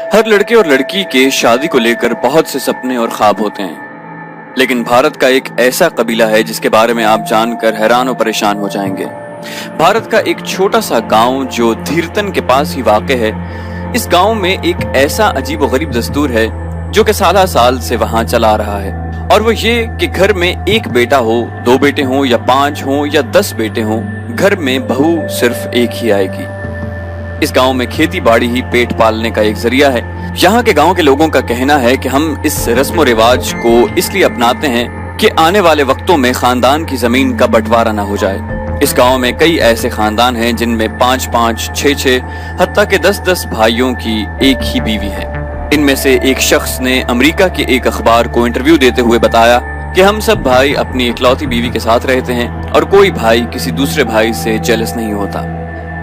हर लड़के और लड़की के शादी को लेकर बहुत से सपने और ख्वाब होते हैं, लेकिन भारत का एक ऐसा कबीला है जिसके बारे में आप जानकर हैरान और परेशान हो जाएंगे। भारत का एक छोटा सा गांव जो धीरतन के पास ही वाक़ है, इस गांव में एक ऐसा अजीब और गरीब दस्तूर है जो कि साल साल से वहां चला रहा है, और वो ये कि घर में एक बेटा हो, 2 बेटे हों या 5 हों या 10 बेटे हों, घर में बहू सिर्फ एक ही आएगी। इस गांव में खेती बाड़ी ही पेट पालने का एक जरिया है। यहाँ के गांव के लोगों का कहना है कि हम इस रस्म रिवाज को इसलिए अपनाते हैं कि आने वाले वक्तों में खानदान की जमीन का बंटवारा ना हो जाए। इस गांव में कई ऐसे खानदान हैं जिनमें 5-5, 6-6, हत्ता के 10-10 भाइयों की एक ही बीवी है। इनमें से एक शख्स ने अमेरिका के एक अखबार को इंटरव्यू देते हुए बताया कि हम सब भाई अपनी इकलौती बीवी के साथ रहते हैं और कोई भाई किसी दूसरे भाई से जेलस नहीं होता।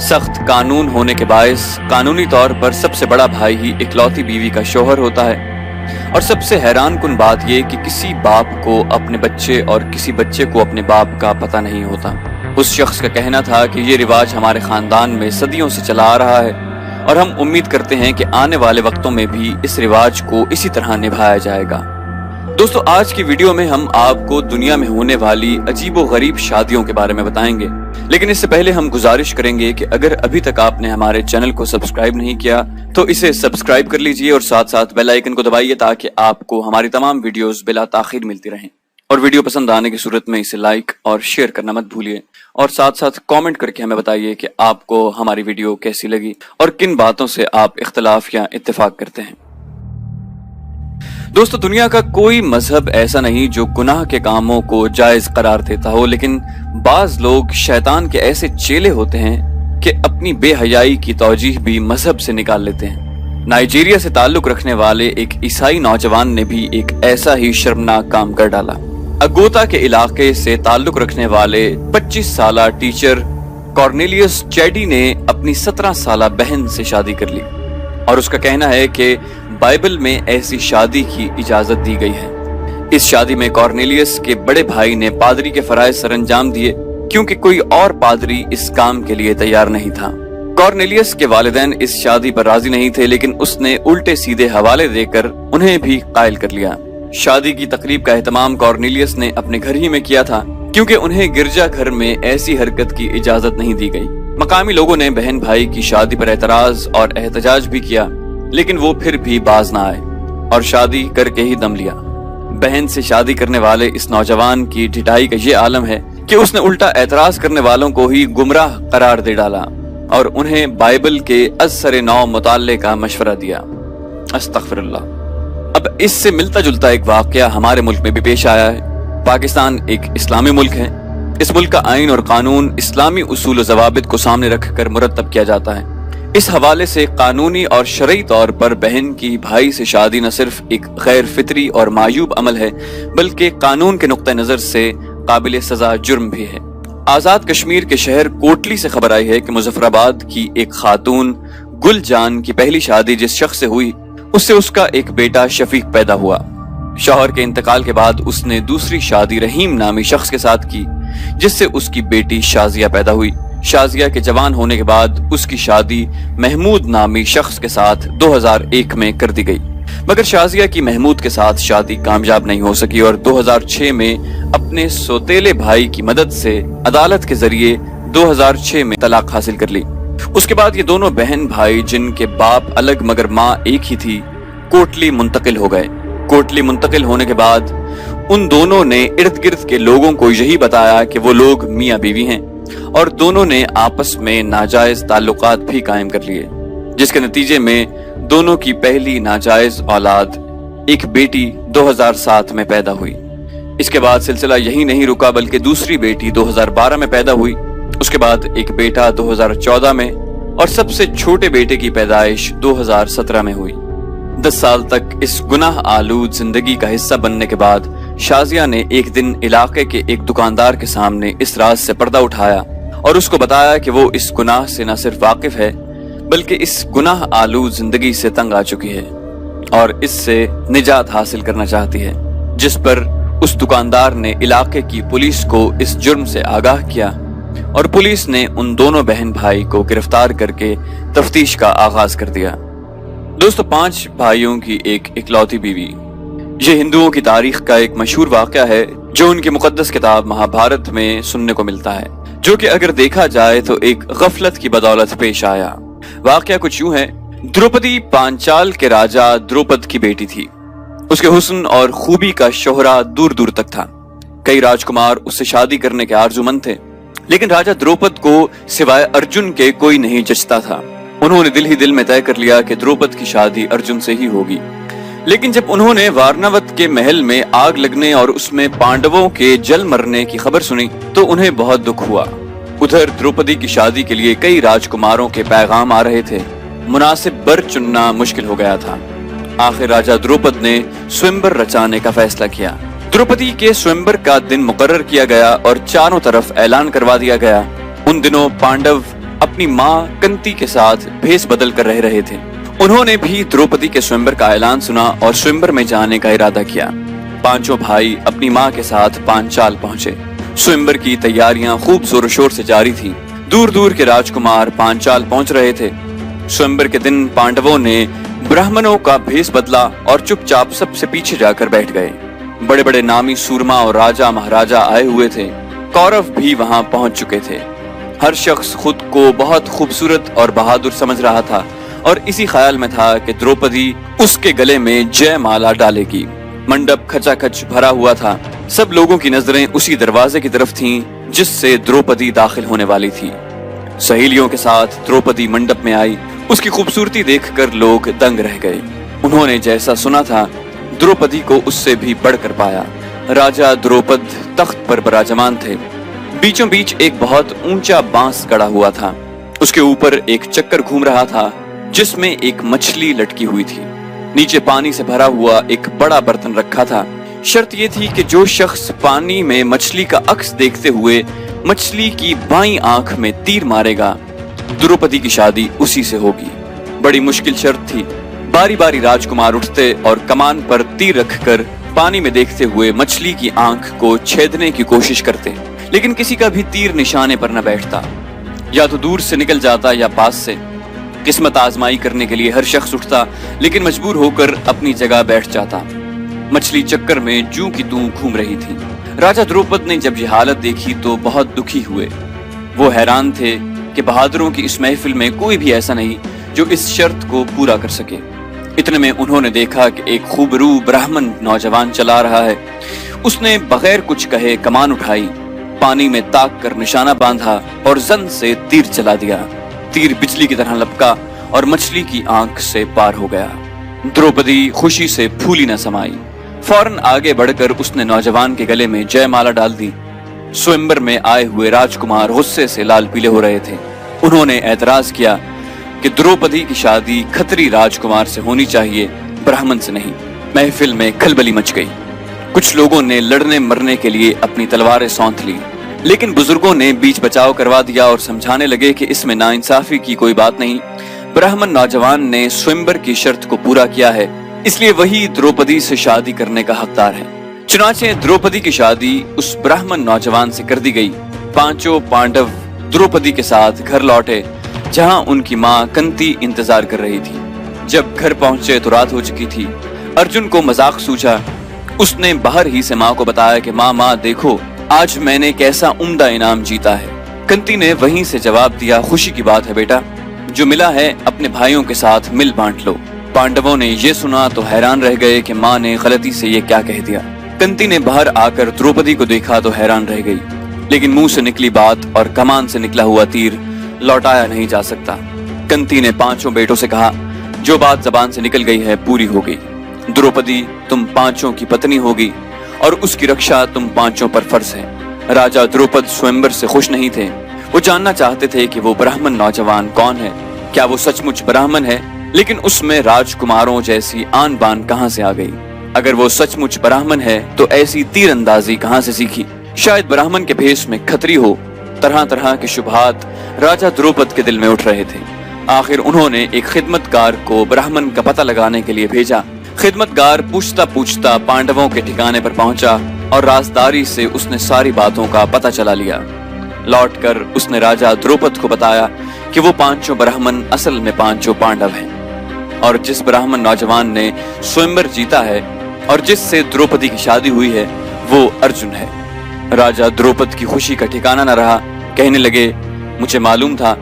सख्त कानून होने के बायस कानूनी तौर पर सबसे बड़ा भाई ही इकलौती बीवी का शौहर होता है। और सबसे हैरान कुन बात यह कि किसी बाप को अपने बच्चे और किसी बच्चे को अपने बाप का पता नहीं होता। उस शख्स का कहना था कि ये रिवाज हमारे खानदान में सदियों से चला आ रहा है और हम उम्मीद करते हैं कि आने वाले वक्तों में भी इस रिवाज को इसी तरह निभाया जाएगा। दोस्तों, आज की वीडियो में हम आपको दुनिया में होने वाली अजीबो गरीब शादियों के बारे में बताएंगे, लेकिन इससे पहले हम गुजारिश करेंगे कि अगर अभी तक आपने हमारे चैनल को सब्सक्राइब नहीं किया तो इसे सब्सक्राइब कर लीजिए और साथ साथ बेल आइकन को दबाइए ताकि आपको हमारी तमाम वीडियोस बिला ताखीर मिलती रहें। और वीडियो पसंद आने की सूरत में इसे लाइक और शेयर करना मत भूलिए, और साथ साथ कमेंट करके हमें बताइए कि आपको हमारी वीडियो कैसी लगी और किन बातों से आप इख्तिलाफ या इत्तेफाक करते हैं। दोस्तों, दुनिया का कोई मजहब ऐसा नहीं जो गुनाह के कामों को जायज करार देता हो, लेकिन बाज लोग शैतान के ऐसे चेले होते हैं कि अपनी बेहयाई की तौजीह भी मजहब से निकाल लेते हैं। नाइजीरिया से ताल्लुक रखने वाले एक ईसाई नौजवान ने भी एक ऐसा ही शर्मनाक काम कर डाला। अगोता के इलाके से ताल्लुक रखने वाले 25 साला टीचर कॉर्नेलियस चैडी ने अपनी 17 साला बहन से शादी कर ली, और उसका कहना है कि बाइबल में ऐसी शादी की इजाजत दी गई है। इस शादी में कॉर्नेलियस के बड़े भाई ने पादरी के फराइज सरअंजाम दिए क्योंकि कोई और पादरी इस काम के लिए तैयार नहीं था। कॉर्नेलियस के वालिदैन इस शादी पर राजी नहीं थे, लेकिन उसने उल्टे सीधे हवाले देकर उन्हें भी कायल कर लिया। शादी की तकरीब का एहतमाम कॉर्नेलियस ने अपने घर ही में किया था क्योंकि उन्हें गिरजा घर में ऐसी हरकत की इजाजत नहीं दी गई। मकामी लोगों ने बहन भाई की शादी पर एतराज और एहतजाज भी किया, लेकिन वो फिर भी बाज ना आए और शादी करके ही दम लिया। बहन से शादी करने वाले इस नौजवान की ढिठाई का ये आलम है कि उसने उल्टा एतराज करने वालों को ही गुमराह करार दे डाला और उन्हें बाइबल के अज़्सर नौ मुताले का मशवरा दिया। अस्तगफिरुल्लाह। अब इससे मिलता जुलता एक वाकया हमारे मुल्क में भी पेश आया है। पाकिस्तान एक इस्लामी मुल्क है। इस मुल्क का आइन और कानून इस्लामी उसूल और ज़वाबित को सामने रखकर मुरतब किया जाता है। इस हवाले से कानूनी और शरई तौर पर बहन की भाई से शादी न सिर्फ एक गैर फितरी और मायूब अमल है, बल्कि कानून के नुक्ता नजर से काबिल सजा जुर्म भी है। आजाद कश्मीर के शहर कोटली से खबर आई है कि मुजफ्फराबाद की एक खातून गुलजान की पहली शादी जिस शख्स से हुई, उससे उसका एक बेटा शफीक पैदा हुआ। शौहर के इंतकाल के बाद उसने दूसरी शादी रहीम नामी शख्स के साथ की, जिससे उसकी बेटी शाजिया पैदा हुई। शाजिया के जवान होने के बाद उसकी शादी महमूद नामी शख्स के साथ 2001 में कर दी गई, मगर शाजिया की महमूद के साथ शादी कामयाब नहीं हो सकी और 2006 में अपने सौतेले भाई की मदद से अदालत के जरिए 2006 में तलाक हासिल कर ली। उसके बाद ये दोनों बहन भाई, जिनके बाप अलग मगर माँ एक ही थी, कोटली मुंतकिल हो गए। कोटली मुंतकिल होने के बाद उन दोनों ने इर्द गिर्द के लोगों को यही बताया कि वो लोग मियाँ बीवी हैं, और दोनों ने आपस में नाजायज ताल्लुकात भी कायम कर लिए, जिसके नतीजे में दोनों की पहली नाजायज औलाद एक बेटी 2007 में पैदा हुई। इसके बाद सिलसिला यही नहीं रुका, बल्कि दूसरी बेटी 2012 में पैदा हुई, उसके बाद एक बेटा 2014 में, और सबसे छोटे बेटे की पैदाइश 2017 में हुई। 10 साल तक इस गुनाह आलूद जिंदगी का हिस्सा बनने के बाद शाजिया ने एक दिन इलाके के एक दुकानदार के सामने इस राज से पर्दा उठाया और उसको बताया कि वो इस गुनाह से न सिर्फ वाकिफ है, बल्कि इस गुनाह आलूद जिंदगी से तंग आ चुकी है और इससे निजात हासिल करना चाहती है, जिस पर उस दुकानदार ने इलाके की पुलिस को इस जुर्म से आगाह किया और पुलिस ने उन दोनों बहन भाई को गिरफ्तार करके तफ्तीश का आगाज कर दिया। दोस्तों, 5 भाइयों की एक इकलौती बीवी, ये हिंदुओं की तारीख का एक मशहूर वाक़या है जो उनकी मुक़द्दस किताब महाभारत में सुनने को मिलता है, जो कि अगर देखा जाए तो एक गफलत की बदौलत पेश आया। वाक़या कुछ यूं है, द्रौपदी पांचाल के राजा द्रौपद की बेटी थी। उसके हुस्न और खूबी का शोहरा दूर दूर तक था। कई राजकुमार उससे शादी करने के आरज़ूमंद थे, लेकिन राजा द्रौपद को सिवाय अर्जुन के कोई नहीं जचता था। उन्होंने दिल ही दिल में तय कर लिया कि द्रौपद की शादी अर्जुन से ही होगी। लेकिन जब उन्होंने वारनावत के महल में आग लगने और उसमें पांडवों के जल मरने की खबर सुनी तो उन्हें बहुत दुख हुआ। उधर द्रौपदी की शादी के लिए कई राजकुमारों के पैगाम आ रहे थे। मुनासिब बर चुनना मुश्किल हो गया था। आखिर राजा द्रौपद ने स्वयंवर रचाने का फैसला किया। द्रौपदी के स्वयंवर का दिन मुकर्रर किया गया और चारों तरफ ऐलान करवा दिया गया। उन दिनों पांडव अपनी माँ कंती के साथ भेष बदल कर रह रहे थे। उन्होंने भी द्रौपदी के स्वयंवर का ऐलान सुना और स्वयंवर में जाने का इरादा किया। पांचों भाई अपनी माँ के साथ पांचाल पहुंचे। स्वयंवर की तैयारियां खूब जोर शोर से जारी थी। दूर दूर के राजकुमार पांचाल पहुंच रहे थे। स्वयंवर के दिन पांडवों ने ब्राह्मणों का भेष बदला और चुपचाप सबसे पीछे जाकर बैठ गए। बड़े बड़े नामी सूरमा और राजा महाराजा आए हुए थे। कौरव भी वहां पहुंच चुके थे। हर शख्स खुद को बहुत खूबसूरत और बहादुर समझ रहा था और इसी ख्याल में था कि द्रौपदी उसके गले में जय माला डालेगी। मंडप खचाखच भरा हुआ था। सब लोगों की नजरें उसी दरवाजे की तरफ थीं जिससे द्रौपदी दाखिल होने वाली थी। सहेलियों के साथ द्रौपदी मंडप में आई। उसकी खूबसूरती देखकर लोग दंग रह गए। उन्होंने जैसा सुना था द्रौपदी को उससे भी बढ़कर पाया। राजा द्रौपद तख्त पर विराजमान थे। बीचों बीच एक बहुत ऊंचा बांस गड़ा हुआ था। उसके ऊपर एक चक्कर घूम रहा था जिसमें एक मछली लटकी हुई थी। नीचे पानी से भरा हुआ एक बड़ा बर्तन रखा था। शर्त यह थी कि जो शख्स पानी में मछली का अक्स देखते हुए मछली की बाईं आंख में तीर मारेगा, द्रौपदी की शादी उसी से होगी। बड़ी मुश्किल शर्त थी। बारी बारी राजकुमार उठते और कमान पर तीर रखकर पानी में देखते हुए मछली की आंख को छेदने की कोशिश करते, लेकिन किसी का भी तीर निशाने पर न बैठता। या तो दूर से निकल जाता या पास से। किस्मत आजमाई करने के लिए हर शख्स उठता, लेकिन मजबूर होकर अपनी जगह बैठ जाता। मछली चक्कर में जूं की तूं घूम रही थी। राजा द्रौपद ने जब ये हालत देखी तो बहुत दुखी हुए। वो हैरान थे कि बहादुरों की इस महफिल में कोई भी ऐसा नहीं जो इस शर्त को पूरा कर सके। इतने में उन्होंने देखा कि एक खूबरू ब्राह्मण नौजवान चला रहा है। उसने बगैर कुछ कहे कमान उठाई, पानी में ताक कर निशाना बांधा और जन से तीर चला दिया। तीर बिजली की तरह लपका और मछली की आंख से पार हो गया। द्रौपदी खुशी से फूली न समाई। फौरन आगे बढ़कर उसने नौजवान के गले में जयमाला डाल दी। स्वयंवर में आए हुए राजकुमार गुस्से से लाल पीले हो रहे थे। उन्होंने एतराज किया कि द्रौपदी की शादी खत्री राजकुमार से होनी चाहिए, ब्राह्मण से नहीं। महफिल में खलबली मच गई। कुछ लोगों ने लड़ने मरने के लिए अपनी तलवारें सौंध ली, लेकिन बुजुर्गों ने बीच बचाव करवा दिया और समझाने लगे कि इसमें नाइंसाफी की कोई बात नहीं। ब्राह्मण नौजवान ने स्वयंवर की शर्त को पूरा किया है, इसलिए वही द्रौपदी से शादी करने का हकदार है। चुनाचे द्रौपदी की शादी उस ब्राह्मण नौजवान से कर दी गई। पांचों पांडव द्रौपदी के साथ घर लौटे, जहां उनकी माँ कंती इंतजार कर रही थी। जब घर पहुंचे तो रात हो चुकी थी। अर्जुन को मजाक सूझा। उसने बाहर ही से माँ को बताया कि माँ देखो, आज मैंने कैसा उम्दा इनाम जीता है। कंती ने वहीं से जवाब दिया, खुशी की बात है बेटा, जो मिला है अपने भाइयों के साथ मिल बांट लो। पांडवों ने ये सुना तो हैरान रह गए कि माँ ने गलती से ये क्या कह दिया। कंती ने बाहर आकर द्रौपदी को देखा तो हैरान रह गई, लेकिन मुंह से निकली बात और कमान से निकला हुआ तीर लौटाया नहीं जा सकता। कंती ने पांचों बेटों से कहा, जो बात जबान से निकल गई है पूरी हो गई। द्रौपदी तुम पांचों की पत्नी होगी और उसकी रक्षा तुम पांचों पर फर्ज है। राजा द्रौपद स्वयंवर से खुश नहीं थे। वो जानना चाहते थे कि वो ब्राह्मण नौजवान कौन है, क्या वो सचमुच ब्राह्मण है, लेकिन उसमें राजकुमारों जैसी आन बान कहां से आ गई। अगर वो सचमुच ब्राह्मण है तो ऐसी तीरंदाजी कहां से सीखी। शायद ब्राह्मण के भेष में खत्री हो। तरह तरह के शुबहात राजा द्रौपद के दिल में उठ रहे थे। आखिर उन्होंने एक खिदमतगार को ब्राह्मण का पता लगाने के लिए भेजा। खिदमतगार पूछता पूछता पांडवों के ठिकाने पर पहुंचा और राजदारी से उसने सारी बातों का पता चला लिया। लौटकर उसने राजा द्रौपद को बताया कि वो पांचों ब्राह्मण असल में पांचों पांडव हैं। اور جس ब्राह्मण नौजवान ने स्वयंवर जीता है और जिससे द्रौपदी की शादी हुई है वो अर्जुन है। राजा द्रौपद की खुशी का ठिकाना न रहा। कहने लगे, मुझे मालूम था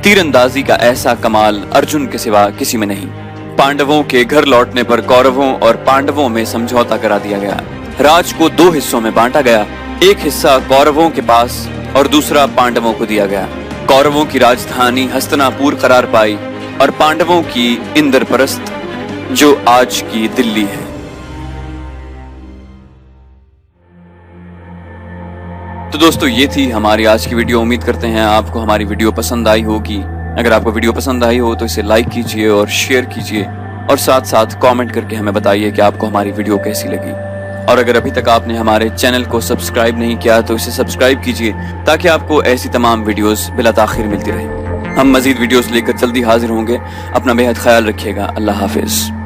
तीरंदाजी का ऐसा कमाल अर्जुन के सिवा किसी में नहीं। पांडवों के घर लौटने पर कौरवों और पांडवों में समझौता करा दिया गया। राज को 2 हिस्सों में बांटा गया। एक हिस्सा कौरवों के पास और दूसरा पांडवों को दिया गया। कौरवों की राजधानी हस्तिनापुर करार पाई और पांडवों की इंद्रप्रस्थ, जो आज की दिल्ली है। तो दोस्तों, ये थी हमारी आज की वीडियो। उम्मीद करते हैं आपको हमारी वीडियो पसंद आई होगी। अगर आपको वीडियो पसंद आई हो तो इसे लाइक कीजिए और शेयर कीजिए और साथ साथ कमेंट करके हमें बताइए कि आपको हमारी वीडियो कैसी लगी। और अगर अभी तक आपने हमारे चैनल को सब्सक्राइब नहीं किया तो इसे सब्सक्राइब कीजिए ताकि आपको ऐसी तमाम वीडियोस बिला ताखिर मिलती रहे। हम मजीद वीडियोस लेकर जल्दी हाजिर होंगे। अपना बेहद ख्याल रखिएगा। अल्लाह हाफिज।